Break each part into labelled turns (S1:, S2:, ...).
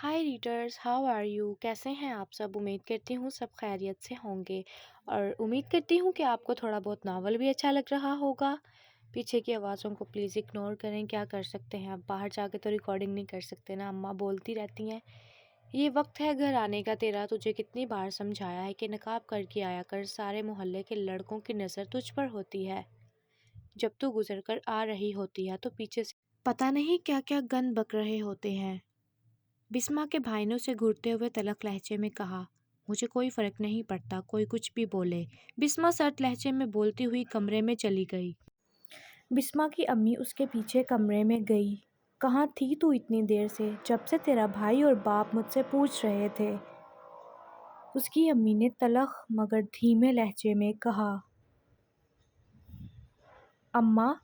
S1: Hi readers, how are you? कैसे हैं आप सब? उम्मीद करती हूँ सब खैरियत से होंगे और उम्मीद करती हूँ कि आपको थोड़ा बहुत नावल भी अच्छा लग रहा होगा। पीछे की आवाज़ों को प्लीज़ इग्नोर करें, क्या कर सकते हैं, अब बाहर जाके तो रिकॉर्डिंग नहीं कर सकते ना, अम्मा बोलती रहती हैं। ये वक्त है घर आने का तेरा, तुझे कितनी बार समझाया है कि नकाब करके आया कर, सारे मोहल्ले के लड़कों की नज़र तुझ पर होती है। जब तू गुजर कर आ रही होती है तो पीछे से पता नहीं क्या क्या गन बक रहे होते हैं। बिस्मा के भाई ने उसे घूरते हुए तलख लहजे में कहा, मुझे कोई फ़र्क नहीं पड़ता, कोई कुछ भी बोले। बिस्मा सर्द लहजे में बोलती हुई कमरे में चली गई। बिस्मा की अम्मी उसके पीछे कमरे में गई। कहाँ थी तू इतनी देर से, जब से तेरा भाई और बाप मुझसे पूछ रहे थे? उसकी अम्मी ने तलख मगर धीमे लहजे में कहा, अम्मा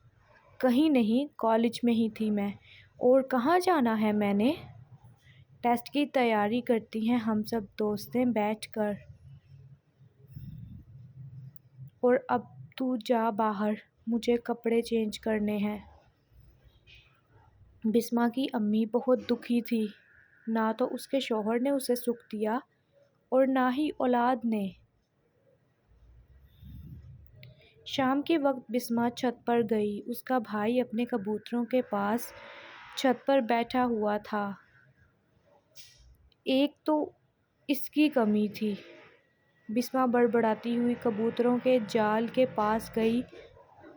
S1: कहीं नहीं, कॉलेज में ही थी मैं। और कहाँ जाना है मैंने? टेस्ट की तैयारी करती हैं हम सब दोस्तें बैठकर। और अब तू जा बाहर, मुझे कपड़े चेंज करने हैं। बिस्मा की अम्मी बहुत दुखी थी। ना तो उसके शौहर ने उसे सुख दिया और ना ही औलाद ने। शाम के वक्त बिस्मा छत पर गई। उसका भाई अपने कबूतरों के पास छत पर बैठा हुआ था। एक तो इसकी कमी थी। बिस्मा बड़बड़ाती हुई कबूतरों के जाल के पास गई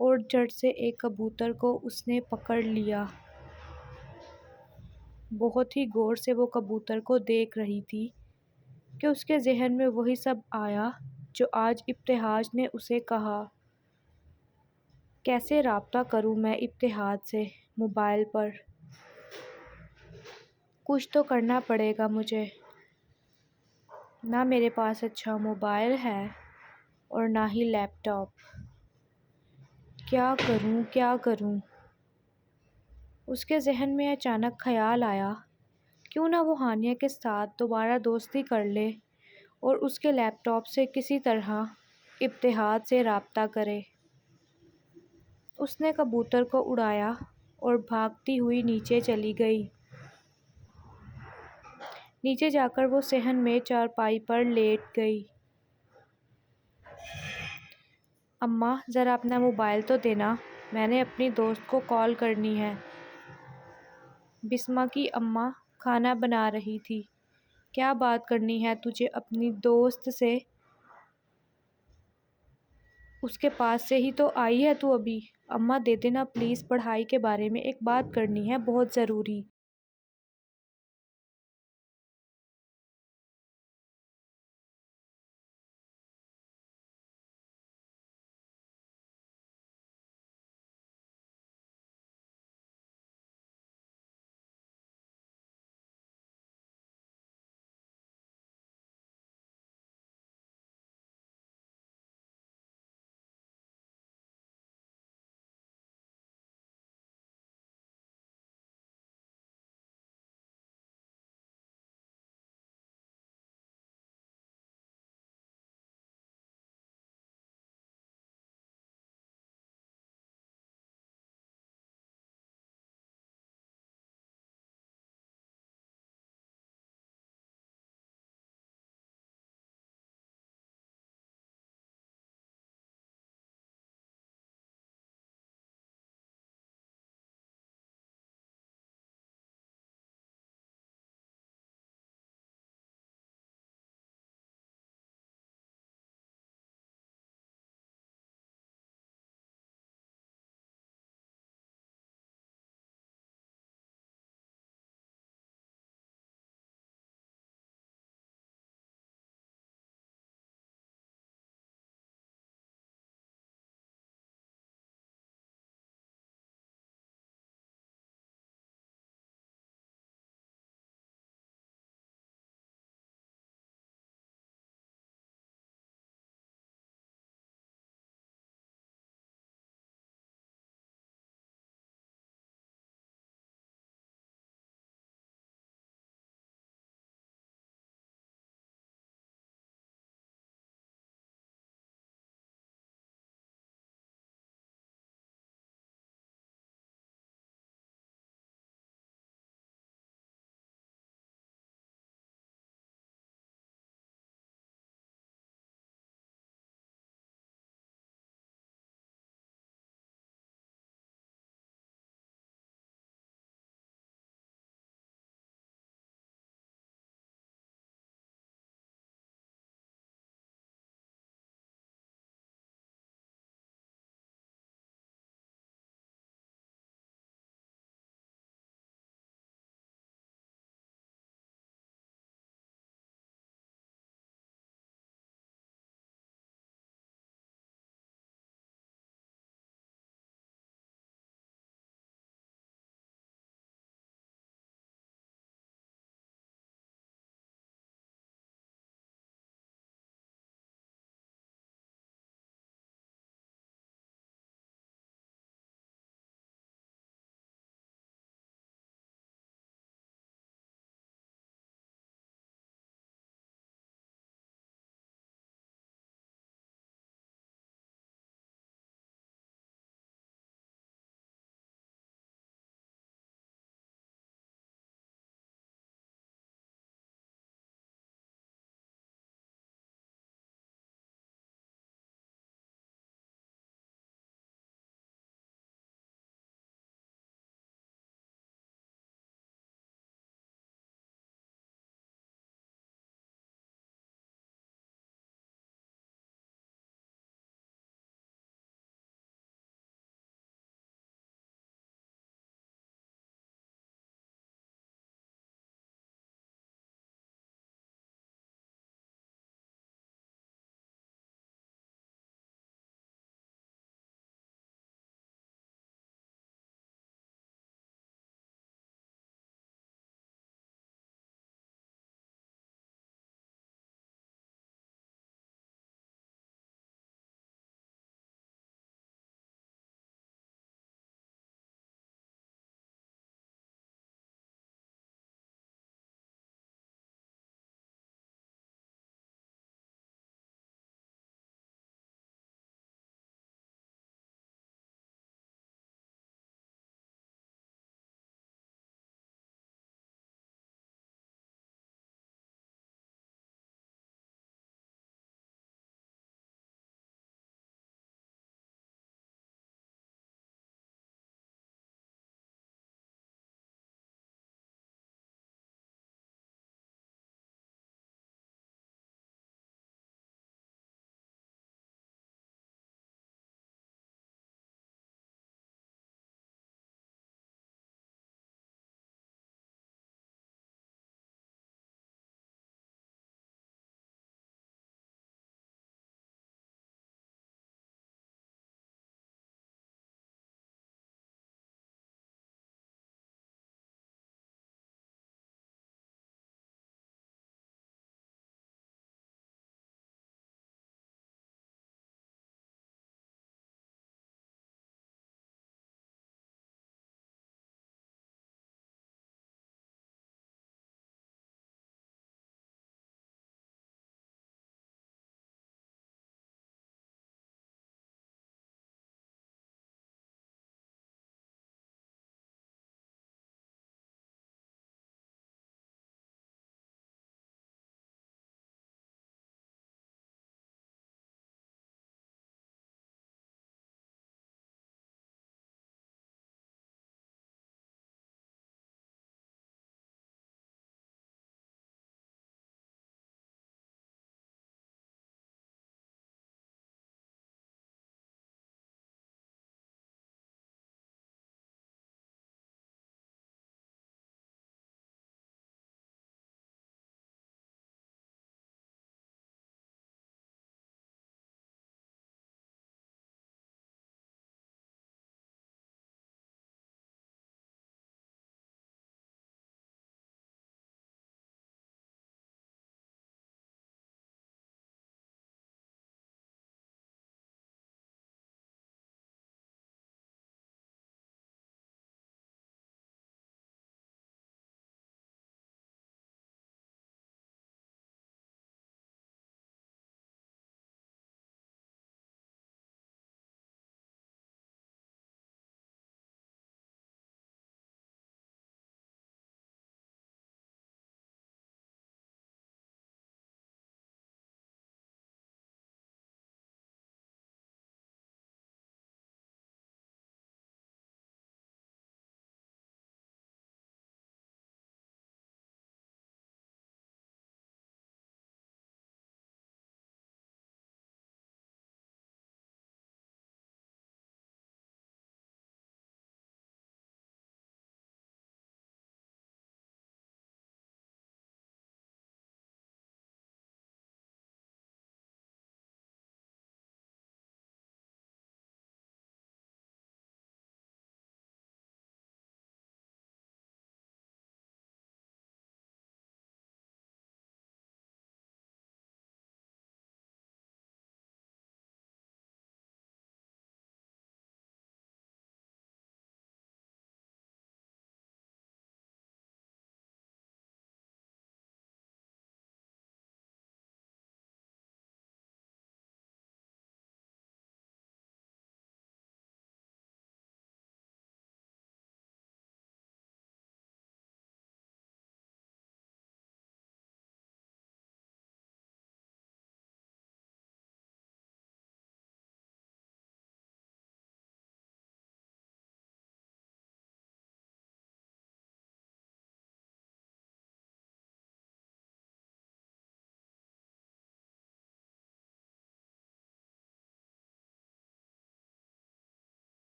S1: और झट से एक कबूतर को उसने पकड़ लिया। बहुत ही गौर से वो कबूतर को देख रही थी कि उसके जहन में वही सब आया जो आज इब्तिहाज ने उसे कहा। कैसे राब्ता करूं मैं इब्तिहाज से मोबाइल पर? कुछ तो करना पड़ेगा मुझे। ना मेरे पास अच्छा मोबाइल है और ना ही लैपटॉप। क्या करूं, क्या करूं? उसके जहन में अचानक ख्याल आया, क्यों ना वो हानिया के साथ दोबारा दोस्ती कर ले और उसके लैपटॉप से किसी तरह इब्तिहाज से राब्ता करे। उसने कबूतर को उड़ाया और भागती हुई नीचे चली गई। नीचे जाकर वो सहन में चारपाई पर लेट गई। अम्मा ज़रा अपना मोबाइल तो देना, मैंने अपनी दोस्त को कॉल करनी है। बिस्मा की अम्मा खाना बना रही थी। क्या बात करनी है तुझे अपनी दोस्त से? उसके पास से ही तो आई है तू अभी। अम्मा दे देना प्लीज़, पढ़ाई के बारे में एक बात करनी है, बहुत ज़रूरी।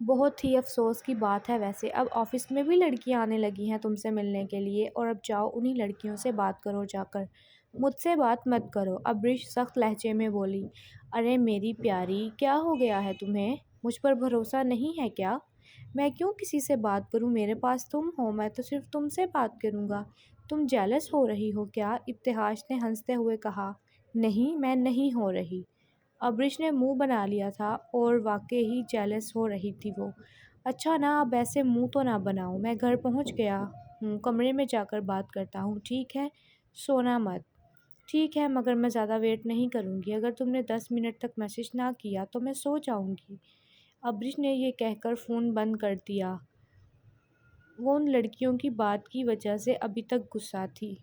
S1: بہت ہی افسوس کی بات ہے ویسے، اب آفس میں بھی لڑکیاں آنے لگی ہیں تم سے ملنے کے لیے، اور اب جاؤ انہی لڑکیوں سے بات کرو جا کر، مجھ سے بات مت کرو، ابریش سخت لہجے میں بولی۔ ارے میری پیاری، کیا ہو گیا ہے تمہیں؟ مجھ پر بھروسہ نہیں ہے کیا؟ میں کیوں کسی سے بات کروں، میرے پاس تم ہو، میں تو صرف تم سے بات کروں گا۔ تم جیلس ہو رہی ہو کیا؟ ابتہاج نے ہنستے ہوئے کہا۔ نہیں، میں نہیں ہو رہی۔ ابریش نے منہ بنا لیا تھا اور واقعی جیلس ہو رہی تھی وہ۔ اچھا نا، اب ایسے منہ تو نہ بناؤ، میں گھر پہنچ گیا ہوں، کمرے میں جا کر بات کرتا ہوں، ٹھیک ہے؟ سونا مت۔ ٹھیک ہے، مگر میں زیادہ ویٹ نہیں کروں گی، اگر تم نے 10 منٹ تک میسج نہ کیا تو میں سو جاؤں گی۔ ابریش نے یہ کہہ کر فون بند کر دیا۔ وہ ان لڑکیوں کی بات کی وجہ سے ابھی تک غصہ تھی۔